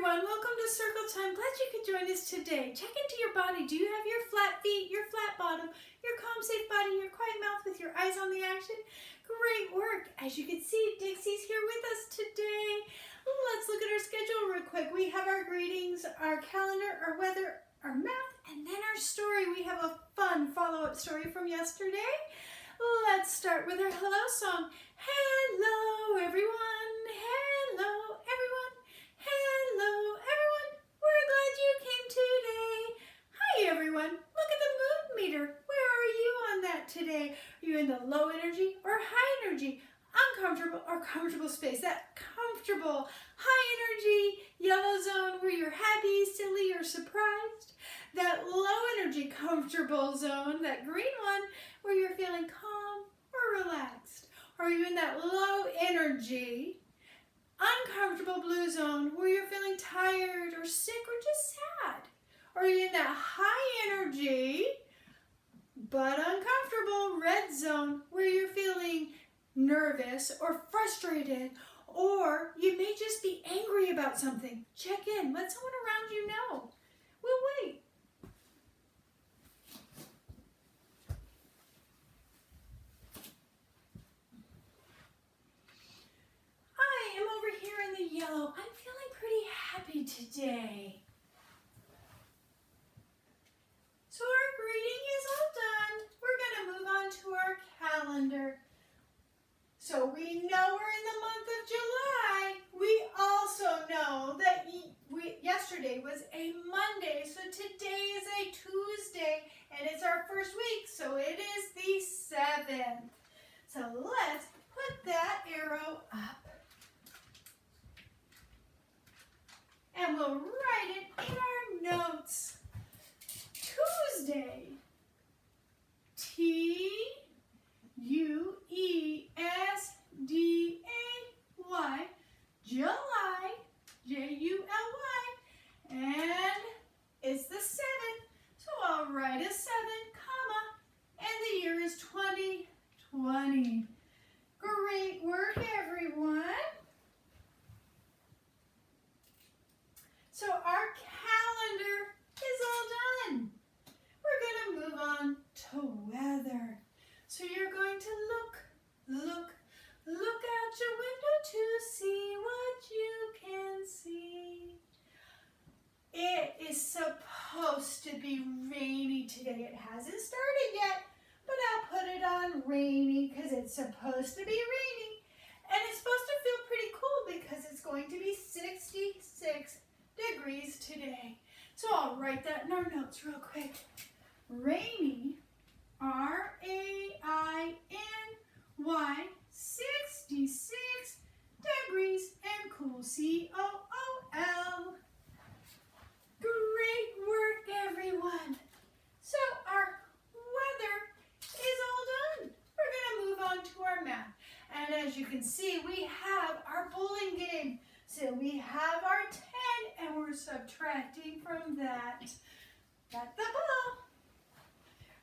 everyone, welcome to Circle Time. Glad you could join us today. Check into your body. Do you have your flat feet, your flat bottom, your calm, safe body, your quiet mouth with your eyes on the action? Great work. As you can see, Dixie's here with us today. Let's look at our schedule real quick. We have our greetings, our calendar, our weather, our math, and then our story. We have a fun follow-up story from yesterday. Let's start with our hello song. Hello, everyone. Hello, everyone. Hello, everyone. We're glad you came today. Hi, everyone. Look at the mood meter. Where are you on that today? Are you in the low energy or high energy? Uncomfortable or comfortable space? That comfortable, high energy, yellow zone where you're happy, silly, or surprised. That low energy, comfortable zone, that green one where you're feeling calm or relaxed. Are you in that low energy, uncomfortable blue zone where you're feeling tired or sick or just sad? Are you in that high energy but uncomfortable red zone where you're feeling nervous or frustrated, or you may just be angry about something? Check in. Let someone around you know. We'll wait. I am over here in the yellow. I'm feeling pretty happy today. So our greeting is all done. We're going to move on to our calendar. So we know we're in the month of July. We also know that yesterday was a Monday, so today is a Tuesday, and it's our first week, so it is the 7th. So let's put that arrow up. And we'll write it in our notes. Tuesday. Tuesday. July. July. And it's the 7th. So I'll write a 7, comma, and the year is 2020. Great work, everyone. So our calendar is all done. We're going to move on to weather. So you're going to look out your window to see what you can see. It is supposed to be rainy today. It hasn't started yet, but I'll put it on rainy because it's supposed to be rainy. And it's supposed to feel pretty cool because it's going to be 66 degrees today. So I'll write that in our notes real quick. Rainy, R-A-I-N-Y, 66 degrees, and cool, C-O-O-L. Great work, everyone. So our weather is all done. We're going to move on to our math. And as you can see, we have our bowling game. So we have our 10, and we're subtracting from that. Got the ball.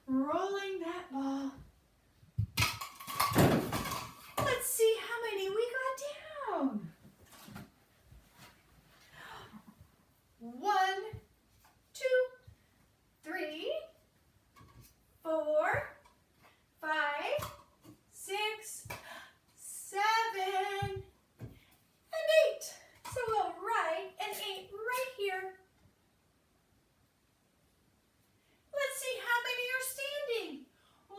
Rolling that ball. Let's see how many we got down. 1, 2, 3, 4, 5, 6, 7, and 8. So we'll write an 8 right here. Let's see how many are standing. 1,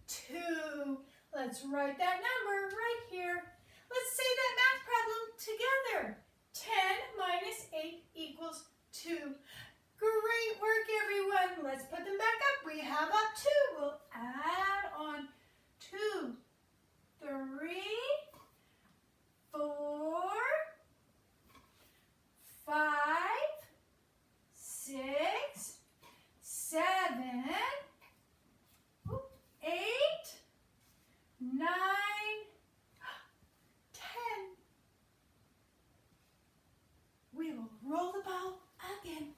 2. Let's write that number right here. Let's say that math problem together. 10 minus 8 equals 2. Great work, everyone. Let's put them back up. We have up 2. We'll add on 2, 3, 4, 5, 6, 7, 8, 9, 10. We will roll the ball again.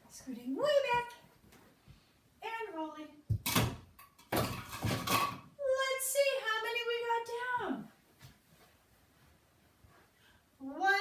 Scooting way back and rolling. Let's see how many we got down. 1,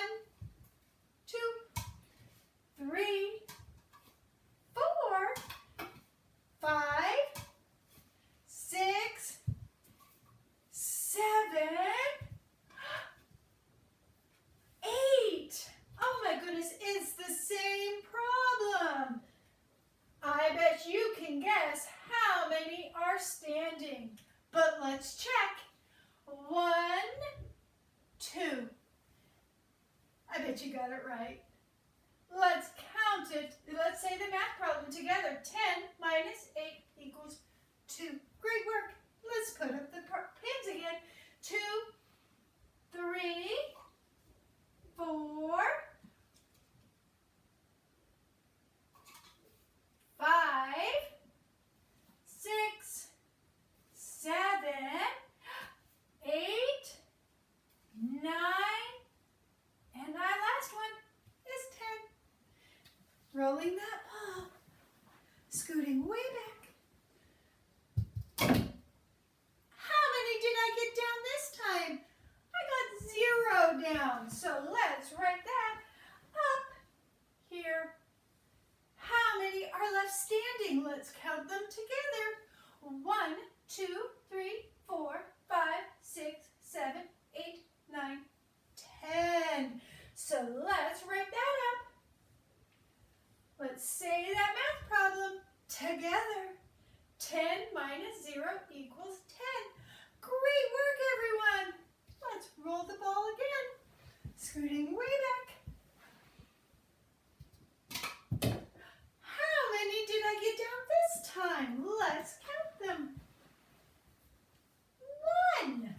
Let's check. 1, 2. I bet you got it right. Let's count it. Let's say the math problem together. 10 minus 8 equals 2. Great work. Let's put up the pins again. 2, 3, 4, 5, 6, 7, 8, 9, and our last one is 10. Rolling that ball, scooting way back. How many did I get down this time? I got 0 down, so let's write that up here. How many are left standing? Let's count them together. 1, 2, 3, 4, 5, 6, 7, 8, 9, 10. So let's write that up. Let's say that math problem together. 10 minus 0 equals 10. Great work, everyone. Let's roll the ball again. Scooting way back. How many did I get down this time? Let's count them. 1.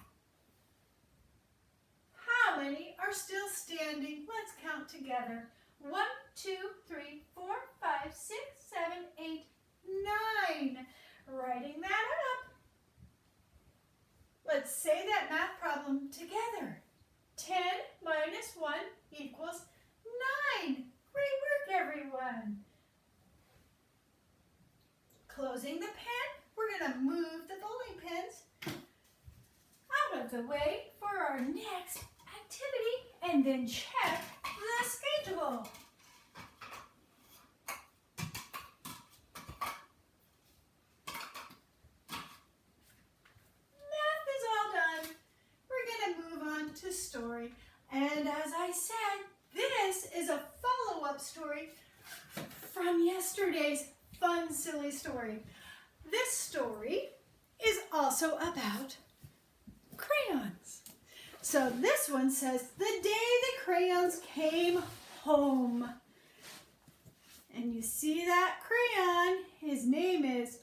How many are still standing? Let's count together. 1, 2, 3, 4, 5, 6, 7, 8, 9. Writing that up. Let's say that math problem together. 10 minus 1 equals 9. Great work, everyone. Closing the pen, we're going to move the bowling pins out of the way for our next activity and then check the schedule. Math is all done. We're going to move on to story. And as I said, this is a follow-up story from yesterday's fun, silly story. This story is also about crayons. So this one says, the day the crayons came home. And you see that crayon, his name is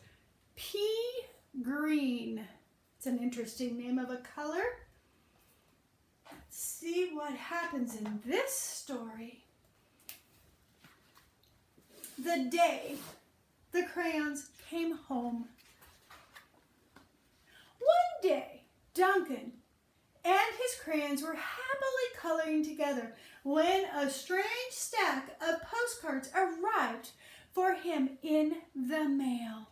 Pea Green. It's an interesting name of a color. Let's see what happens in this story. The day the crayons came home. One day, Duncan and his crayons were happily coloring together when a strange stack of postcards arrived for him in the mail.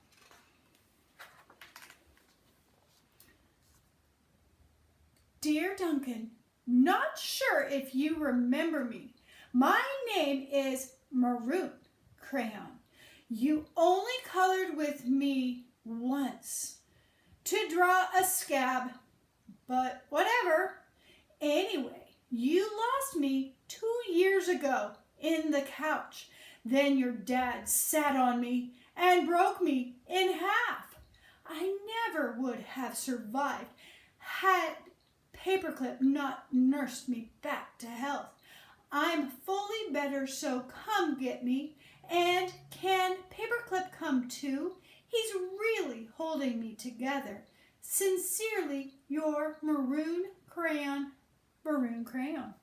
Dear Duncan, not sure if you remember me. My name is Maroon Crayon. You only colored with me once to draw a scab, but whatever. Anyway, you lost me 2 years ago in the couch. Then your dad sat on me and broke me in half. I never would have survived had Paperclip not nursed me back to health. I'm fully better, so come get me. And can Paperclip come too? He's really holding me together. Sincerely, your Maroon Crayon, Maroon Crayon.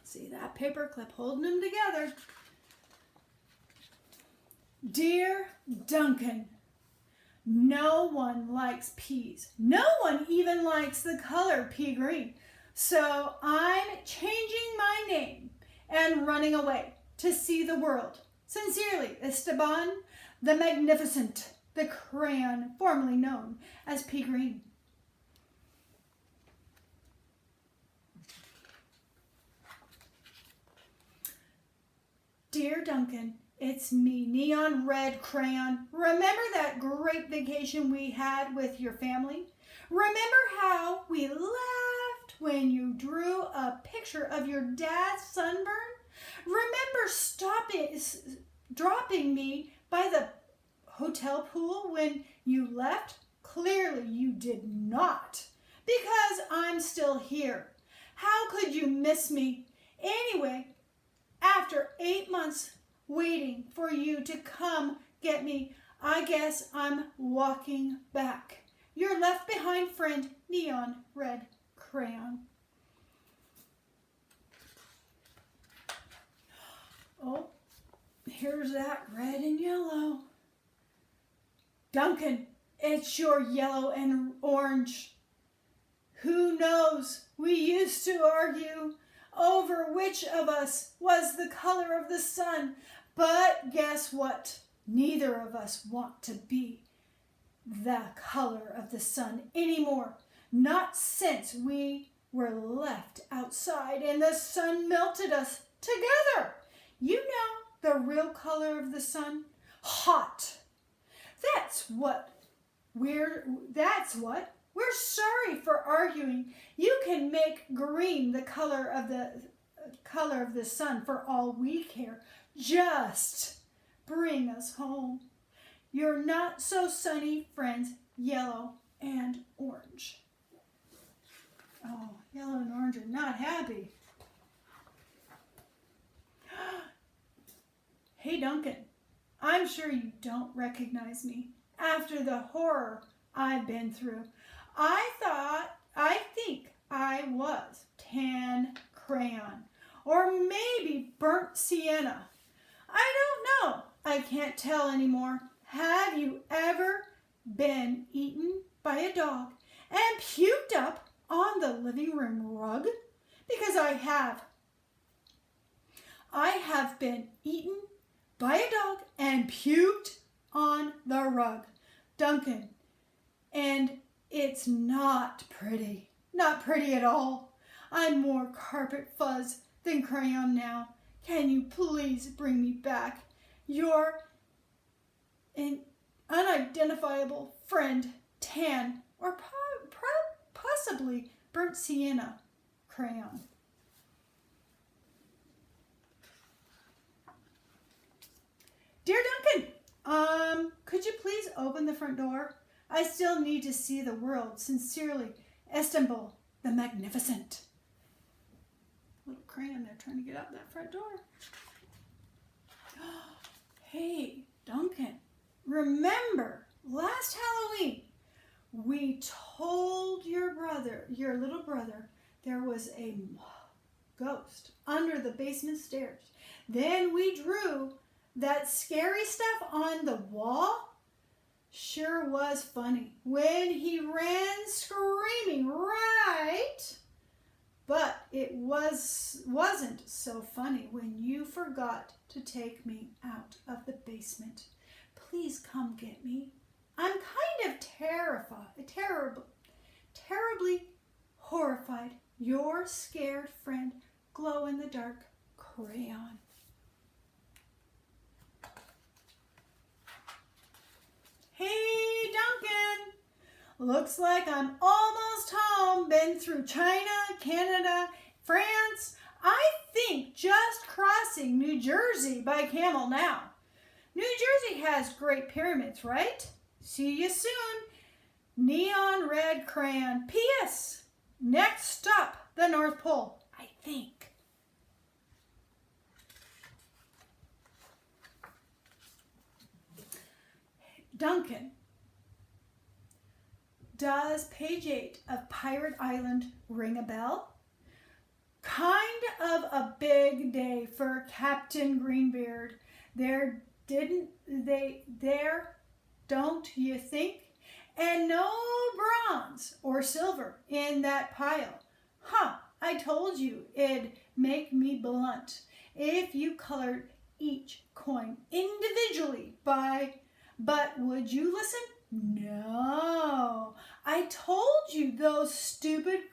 See that Paperclip holding them together. Dear Duncan, no one likes peas. No one even likes the color pea green. So I'm changing my name and running away to see the world. Sincerely, Esteban the Magnificent, the crayon formerly known as Pea Green. Dear Duncan, it's me, Neon Red Crayon. Remember that great vacation we had with your family? Remember how we laughed when you drew a picture of your dad's sunburn? Remember dropping me by the hotel pool when you left? Clearly you did not, because I'm still here. How could you miss me? Anyway, after 8 months waiting for you to come get me, I guess I'm walking back. Your left behind friend, Neon Red Crayon. Oh, here's that red and yellow. Duncan, it's your yellow and orange. Who knows? We used to argue over which of us was the color of the sun, but guess what? Neither of us want to be the color of the sun anymore. Not since we were left outside and the sun melted us together. You know the real color of the sun? Hot. That's what. We're sorry for arguing. You can make green the color of the sun for all we care. Just bring us home. Your not so sunny friends, yellow and orange. Oh, yellow and orange are not happy. Hey, Duncan, I'm sure you don't recognize me after the horror I've been through. I think I was tan crayon or maybe burnt sienna. I don't know. I can't tell anymore. Have you ever been eaten by a dog and puked up on the living room rug? Because I have. I have been eaten by a dog and puked on the rug, Duncan. And it's not pretty. Not pretty at all. I'm more carpet fuzz than crayon now. Can you please bring me back your unidentifiable friend, tan, or possibly burnt sienna crayon? Dear Duncan, could you please open the front door? I still need to see the world. Sincerely, Istanbul the Magnificent. Little crayon there trying to get out that front door. Hey, Duncan, remember last Halloween we told your little brother, there was a ghost under the basement stairs. Then we drew that scary stuff on the wall. Sure was funny when he ran screaming, right? But it wasn't so funny when you forgot to take me out of the basement. Please come get me. I'm kind of terribly horrified. Your scared friend, glow-in-the-dark crayon. Hey, Duncan. Looks like I'm almost home. Been through China, Canada, France. I think just crossing New Jersey by camel now. New Jersey has great pyramids, right? See you soon. Neon Red Crayon. P.S. Next stop, the North Pole, I think. Duncan, does page 8 of Pirate Island ring a bell? Kind of a big day for Captain Greenbeard. Don't you think? And no bronze or silver in that pile. I told you it'd make me blunt if you colored each coin individually but would you listen? No. I told you those stupid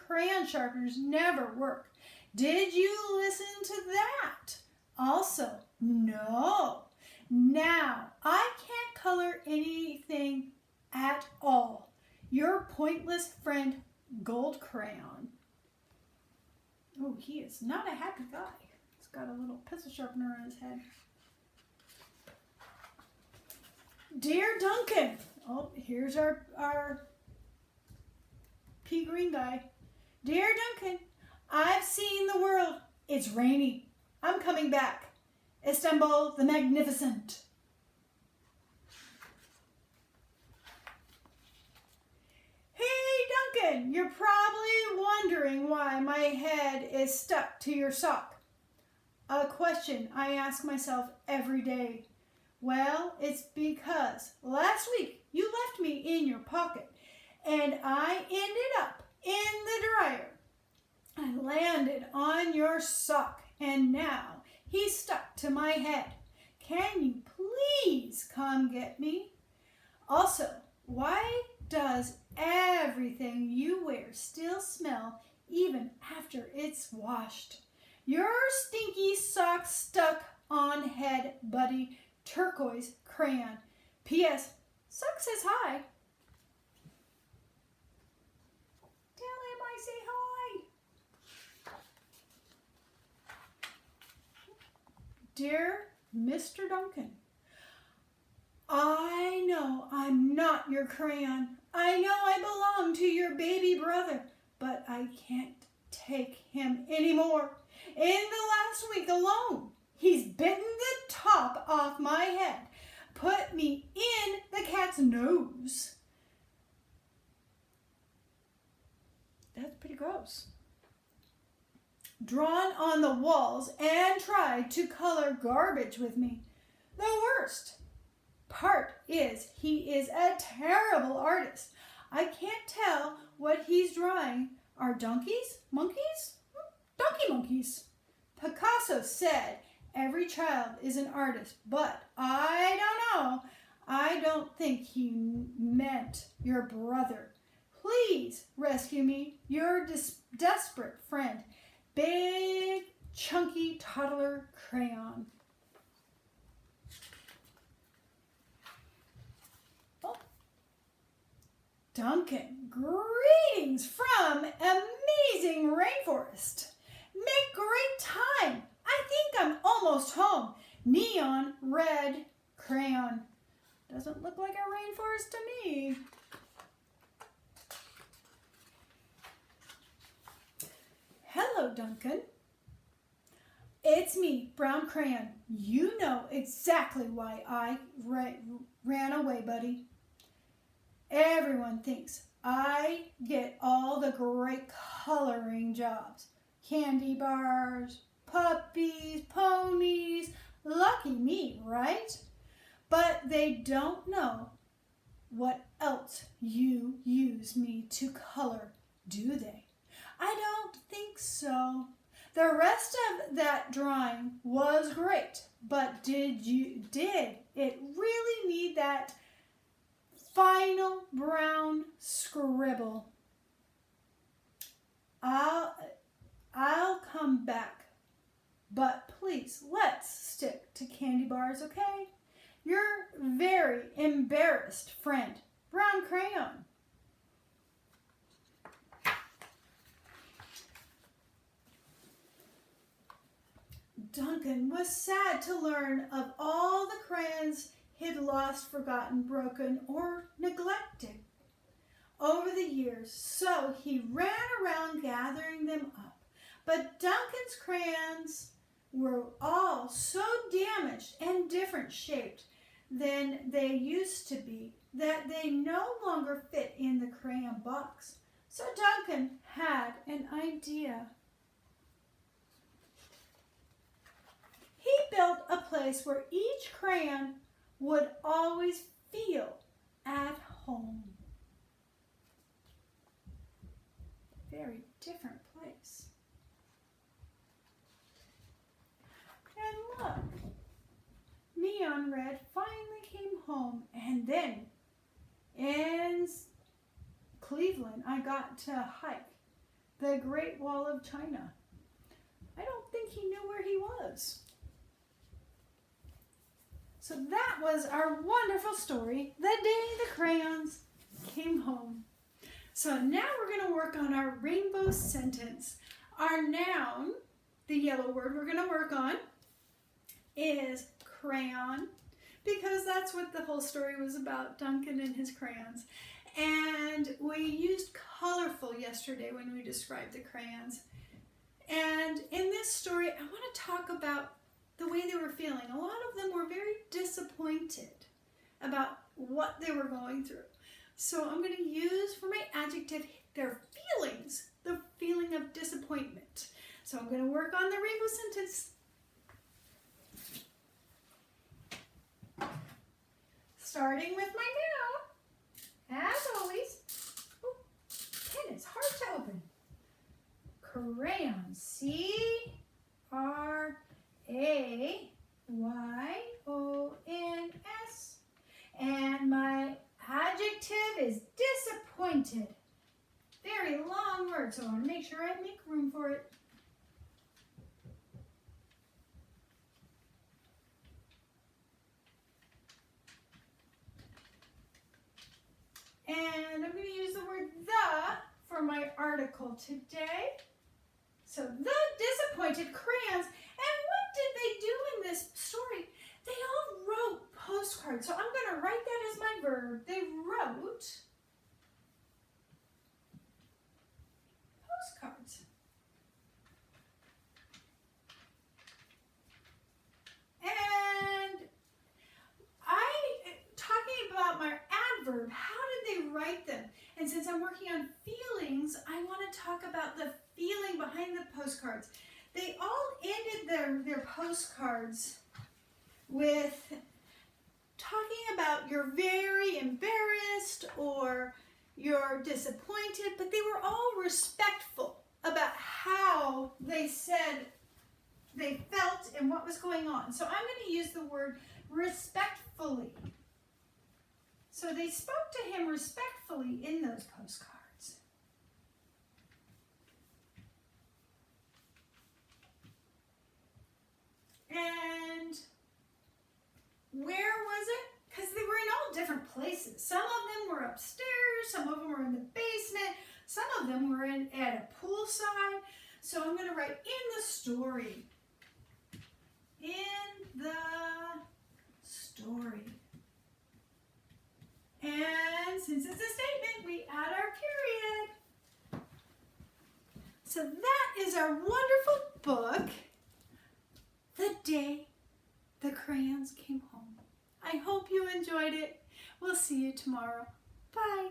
crayon sharpeners never work. Did you listen to that? Also, no. Now, I can't color anything at all. Your pointless friend, Gold Crayon. Oh, he is not a happy guy. He's got a little pencil sharpener on his head. Dear Duncan, oh, here's our pea green guy. Dear Duncan, I've seen the world. It's rainy. I'm coming back. Istanbul the Magnificent. Hey Duncan, you're probably wondering why my head is stuck to your sock. A question I ask myself every day. Well, it's because last week you left me in your pocket and I ended up in the dryer. I landed on your sock and now he's stuck to my head. Can you please come get me? Also, why does everything you wear still smell even after it's washed? Your stinky sock stuck on head, buddy. Turquoise crayon. P.S. Sock says hi. Tell him I say hi. Dear Mr. Duncan, I know I'm not your crayon. I know I belong to your baby brother, but I can't take him anymore. In the last week alone, he's bitten the top off my head, put me in the cat's nose. That's pretty gross. Drawn on the walls and tried to color garbage with me. The worst part is he is a terrible artist. I can't tell what he's drawing. Are donkeys? Monkeys? Donkey monkeys. Picasso said every child is an artist, but I don't know. I don't think he meant your brother. Please rescue me, your desperate friend. Big, chunky toddler crayon. Oh. Duncan, greetings from amazing rainforest. Make great time. I think I'm almost home. Neon red crayon. Doesn't look like a rainforest to me. Hello, Duncan. It's me, Brown Crayon. You know exactly why I ran away, buddy. Everyone thinks I get all the great coloring jobs. Candy bars, puppies, ponies. Lucky me, right? But they don't know what else you use me to color, do they? I don't think so. The rest of that drawing was great, but did it really need that final brown scribble? I'll come back, but please let's stick to candy bars, okay? Your very embarrassed friend, Brown Crayon. Duncan was sad to learn of all the crayons he'd lost, forgotten, broken, or neglected over the years, so he ran around gathering them up. But Duncan's crayons were all so damaged and different shaped than they used to be that they no longer fit in the crayon box. So Duncan had an idea. He built a place where each crayon would always feel at home. Very different place. And look, Neon Red finally came home, and then in Cleveland I got to hike the Great Wall of China. I don't think he knew where he was. So that was our wonderful story, The Day the Crayons Came Home. So now we're going to work on our rainbow sentence. Our noun, the yellow word we're going to work on, is crayon. because that's what the whole story was about, Duncan and his crayons. And we used colorful yesterday when we described the crayons. And in this story, I want to talk about the way they were feeling. A lot of them were very disappointed about what they were going through. So I'm going to use for my adjective their feelings, the feeling of disappointment. So I'm going to work on the rainbow sentence. Starting with my noun, as always. Ooh, pen is hard to open. Crayon, C-R-A-Y-O-N-S. And my adjective is disappointed. Very long word, so I want to make sure I make room for it. And I'm going to use the word the for my article today. So the disappointed crayons. And what did they do in this story? They all wrote postcards. So I'm going to write that as my verb. They wrote postcards. And talking about my adverb, how did they write them? And since I'm working on feelings, I want to talk about the feeling behind the postcards. They all ended their postcards with talking about you're very embarrassed or you're disappointed, but they were all respectful about how they said they felt and what was going on. So I'm going to use the word respectfully. So they spoke to him respectfully in those postcards. And where was it? Because they were in all different places. Some of them were upstairs, some of them were in the basement, some of them were at a poolside. So I'm going to write in the story. In the story. And since it's a statement, we add our period. So that is our wonderful book, The Day the Crayons Came Home. I hope you enjoyed it. We'll see you tomorrow. Bye.